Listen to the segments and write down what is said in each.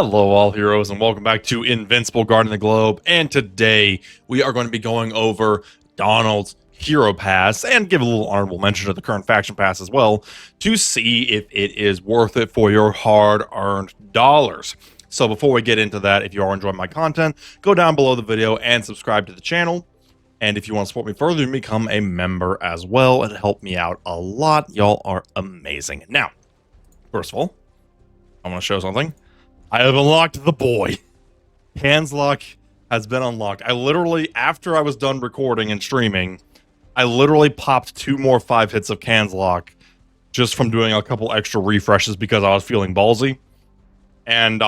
Hello, all heroes, and welcome back to Invincible Guarding the Globe. And today we are going to be going over Donald's Hero Pass and give a little honorable mention to the current faction pass as well to see if it is worth it for your hard-earned dollars. So before we get into that, if you are enjoying my content, go down below the video and subscribe to the channel. And if you want to support me further, become a member as well. It'll help me out a lot. Y'all are amazing. Now, first of all, I want to show something. I have unlocked the boy. Hands Lock has been unlocked. I literally, after I was done recording and streaming, I literally popped 2 more 5 hits of Hands Lock just from doing a couple extra refreshes because I was feeling ballsy. And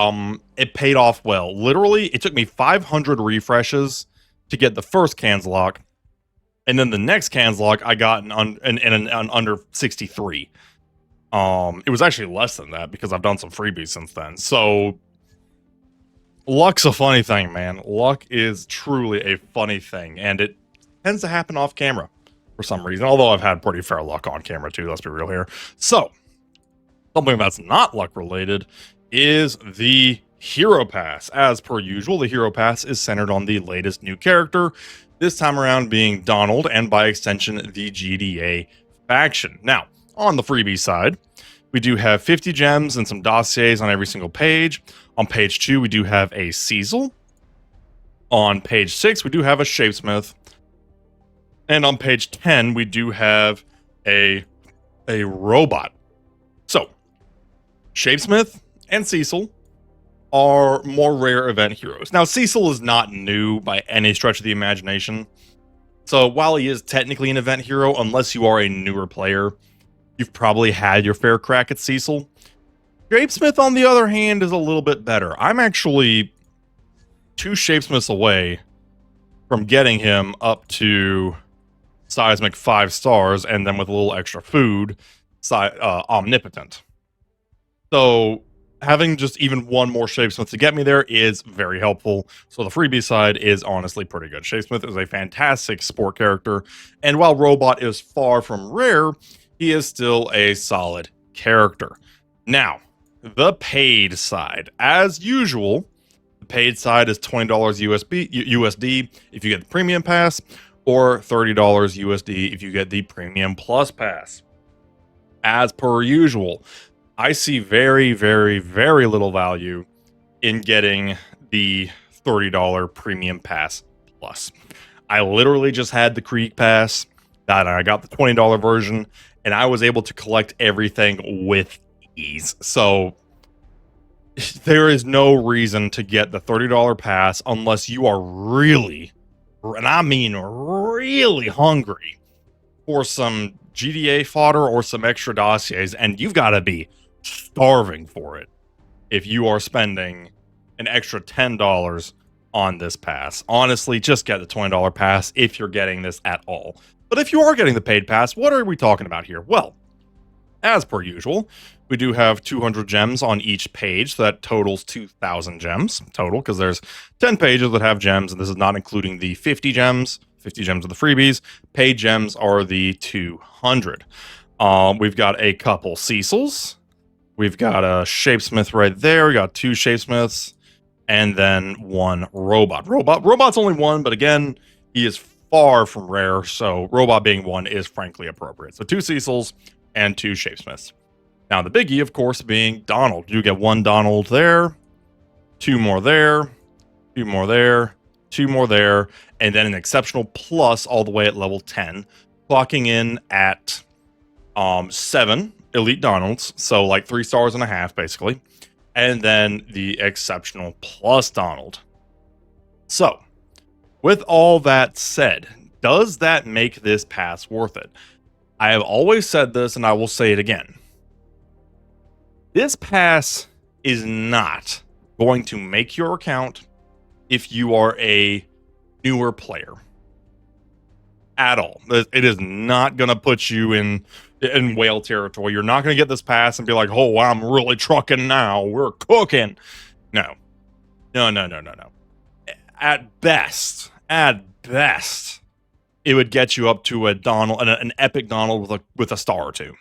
it paid off well. Literally, it took me 500 refreshes to get the first Hands Lock. And then the next Hands Lock I got in under 63. It was actually less than that because I've done some freebies since then. So luck's a funny thing, man. Luck is truly a funny thing, and it tends to happen off camera for some reason. Although I've had pretty fair luck on camera too, let's be real here. So something that's not luck related is the Hero Pass. As per usual, the Hero Pass is centered on the latest new character, this time around being Donald, and by extension, the GDA faction. Now, on the freebie side, we do have 50 gems and some dossiers on every single page. On page 2, we do have a Cecil. On page 6, we do have a Shapesmith. And on page 10, we do have a robot. So, Shapesmith and Cecil are more rare event heroes. Now, Cecil is not new by any stretch of the imagination. So, while he is technically an event hero, unless you are a newer player, you've probably had your fair crack at Cecil. Shapesmith, on the other hand, is a little bit better. I'm actually 2 Shapesmiths away from getting him up to Seismic 5 stars, and then with a little extra food, Omnipotent. So having just even one more Shapesmith to get me there is very helpful. So the freebie side is honestly pretty good. Shapesmith is a fantastic sport character, and while Robot is far from rare, he is still a solid character. Now, the paid side. As usual, the paid side is $20 USD if you get the Premium Pass, or $30 USD if you get the Premium Plus Pass. As per usual, I see very, very, very little value in getting the $30 Premium Pass Plus. I literally just had the Creek Pass, and I got the $20 version, and I was able to collect everything with ease. So there is no reason to get the $30 pass unless you are really, and I mean really hungry for some GDA fodder or some extra dossiers, and you've got to be starving for it if you are spending an extra $10 on this pass. Honestly, just get the $20 pass if you're getting this at all. But if you are getting the paid pass, what are we talking about here? Well, as per usual, we do have 200 gems on each page. So that totals 2,000 gems total, because there's 10 pages that have gems, and this is not including the 50 gems. 50 gems are the freebies. Paid gems are the 200. We've got a couple Cecils. We've got a Shapesmith right there. We got 2 Shapesmiths, and then 1 Robot. Robot's only 1, but again, he is far from rare, so Robot being 1 is frankly appropriate. So 2 Cecils and 2 Shapesmiths. Now the biggie, of course, being Donald. You get 1 Donald there, 2 more there, 2 more there, 2 more there, and then an exceptional plus all the way at level 10, clocking in at 7 elite Donalds, so like 3 stars and a half basically, and then the exceptional plus Donald. So with all that said, does that make this pass worth it? I have always said this, and I will say it again. This pass is not going to make your account if you are a newer player. At all. It is not going to put you in whale territory. You're not going to get this pass and be like, oh, I'm really trucking now. We're cooking. No. No. At best, it would get you up to a Donald, an epic Donald with a star or 2.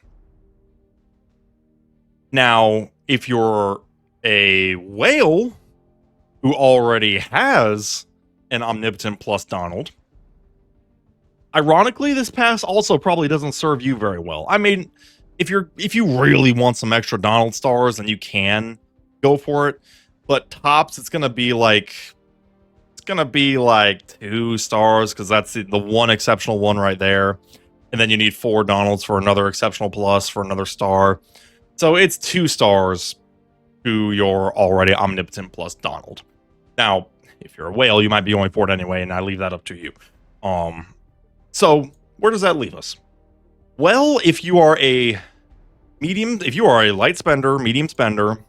Now, if you're a whale who already has an Omnipotent plus Donald. Ironically, this pass also probably doesn't serve you very well. I mean, if you really want some extra Donald stars, then you can go for it. But tops, it's gonna be like 2 stars because that's the one exceptional one right there, and then you need 4 Donalds for another exceptional plus for another star. So it's 2 stars to your already Omnipotent plus Donald. Now, if you're a whale, you might be going for it anyway, and I leave that up to you. So where does that leave us? Well, if you are a light spender, medium spender,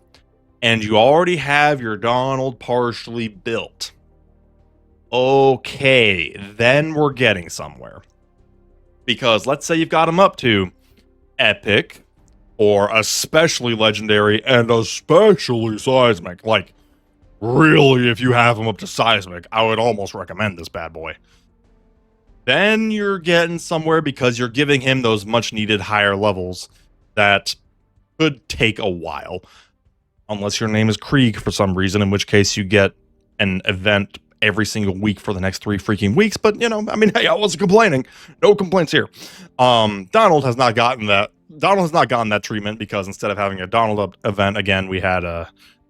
and you already have your Donald partially built, okay, then we're getting somewhere. Because let's say you've got him up to epic, or especially legendary, and especially seismic. Like, really, if you have him up to seismic, I would almost recommend this bad boy. Then you're getting somewhere because you're giving him those much needed higher levels that could take a while. Unless your name is Krieg for some reason, in which case you get an event every single week for the next 3 freaking weeks. But, you know, I mean, hey, I wasn't complaining. No complaints here. Donald has not gotten that. Donald has not gotten that treatment because instead of having a Donald event, again, we had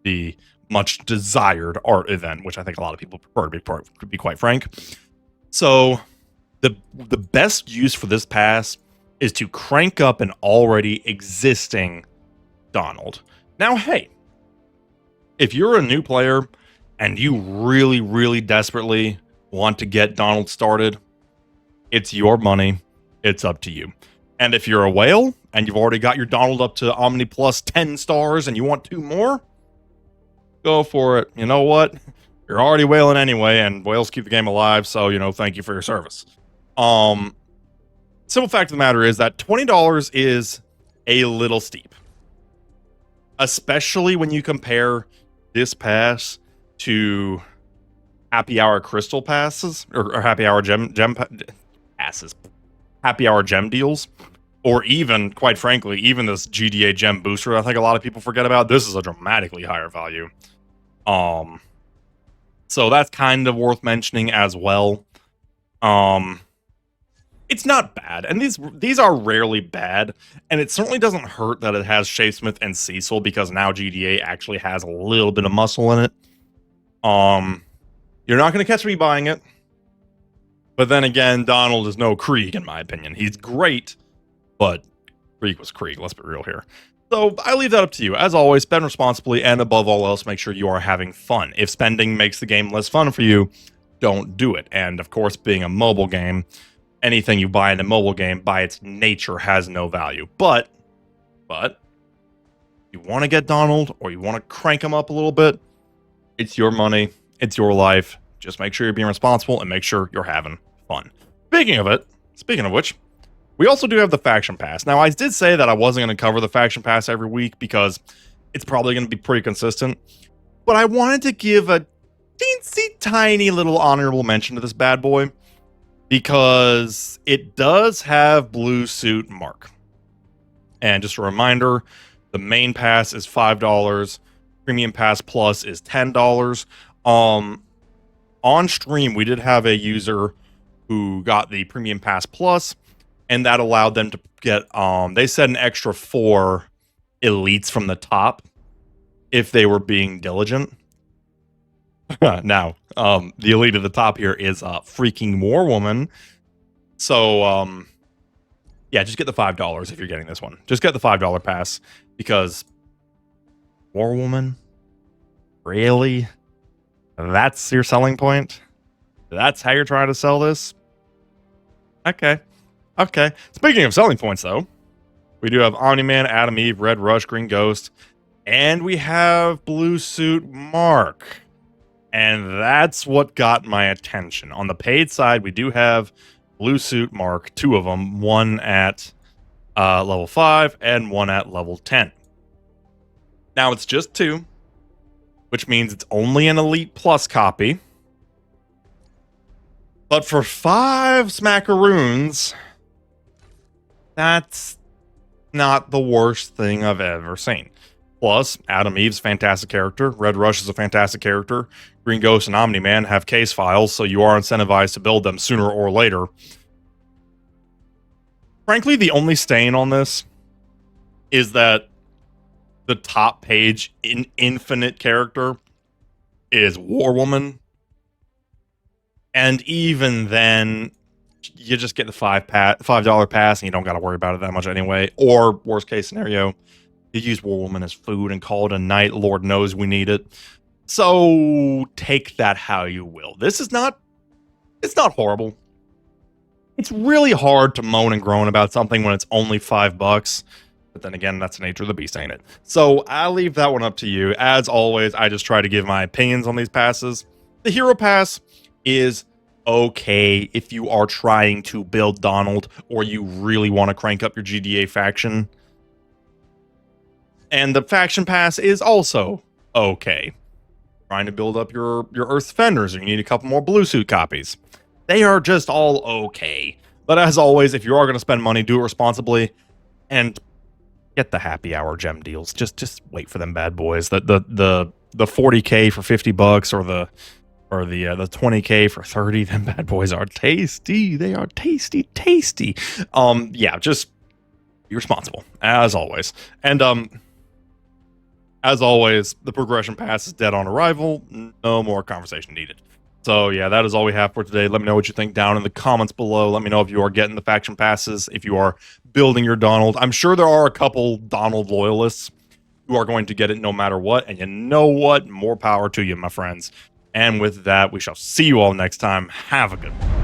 the much desired art event, which I think a lot of people prefer, to be quite frank. So the best use for this pass is to crank up an already existing Donald. Now, hey, if you're a new player and you really, really desperately want to get Donald started, it's your money. It's up to you. And if you're a whale and you've already got your Donald up to Omni plus 10 stars and you want 2 more, go for it. You know what? You're already whaling anyway, and whales keep the game alive, so, you know, thank you for your service. Simple fact of the matter is that $20 is a little steep. Especially when you compare this pass to happy hour crystal passes or happy hour gem passes, happy hour gem deals, or even, quite frankly, even this GDA gem booster. I think a lot of people forget about. This is a dramatically higher value. So that's kind of worth mentioning as well. It's not bad, and these are rarely bad, and it certainly doesn't hurt that it has Shapesmith and Cecil, because now GDA actually has a little bit of muscle in it. You're not going to catch me buying it, but then again, Donald is no Krieg, in my opinion. He's great, but Krieg was Krieg, let's be real here. So I leave that up to you. As always, spend responsibly, and above all else, make sure you are having fun. If spending makes the game less fun for you, don't do it. And of course, being a mobile game, anything you buy in a mobile game by its nature has no value. But you want to get Donald, or you want to crank him up a little bit, it's your money, it's your life. Just make sure you're being responsible and make sure you're having fun. Speaking of which, we also do have the Faction Pass. Now, I did say that I wasn't going to cover the Faction Pass every week because it's probably going to be pretty consistent. But I wanted to give a teensy tiny little honorable mention to this bad boy, because it does have Blue Suit Mark. And just a reminder, the main pass is $5. Premium Pass Plus is $10. On stream, we did have a user who got the Premium Pass Plus, and that allowed them to get, they said, an extra 4 elites from the top if they were being diligent. Now, the elite at the top here is freaking War Woman. So, yeah, just get the $5 if you're getting this one. Just get the $5 pass, because War Woman? Really? That's your selling point? That's how you're trying to sell this? Okay. Speaking of selling points, though, we do have Omni-Man, Adam Eve, Red Rush, Green Ghost, and we have Blue Suit Mark. And that's what got my attention. On the paid side, we do have Blue Suit Mark, 2 of them, one at level 5 and one at level 10. Now, it's just 2, which means it's only an Elite Plus copy. But for 5 smackaroons, that's not the worst thing I've ever seen. Plus, Adam Eve's a fantastic character. Red Rush is a fantastic character. Green Ghost and Omni-Man have case files, so you are incentivized to build them sooner or later. Frankly, the only stain on this is that the top page in Infinite character is War Woman. And even then, you just get the $5 pass and you don't got to worry about it that much anyway. Or, worst case scenario, you use War Woman as food and call it a night. Lord knows we need it. So take that how you will. It's not horrible. It's really hard to moan and groan about something when it's only $5. But then again, that's the nature of the beast, ain't it? So I'll leave that one up to you. As always, I just try to give my opinions on these passes. The Hero Pass is okay if you are trying to build Donald or you really want to crank up your GDA faction. And the Faction Pass is also okay. Trying to build up your Earth Defenders, or you need a couple more Blue Suit copies. They are just all okay. But as always, if you are going to spend money, do it responsibly and get the happy hour gem deals. Just wait for them bad boys. The 40k for $50 or the 20k for 30. Them bad boys are tasty. They are tasty. Yeah, just be responsible as always. And as always, the progression pass is dead on arrival. No more conversation needed. So yeah, that is all we have for today. Let me know what you think down in the comments below. Let me know if you are getting the faction passes, if you are building your Donald. I'm sure there are a couple Donald loyalists who are going to get it no matter what. And you know what? More power to you, my friends. And with that, we shall see you all next time. Have a good one.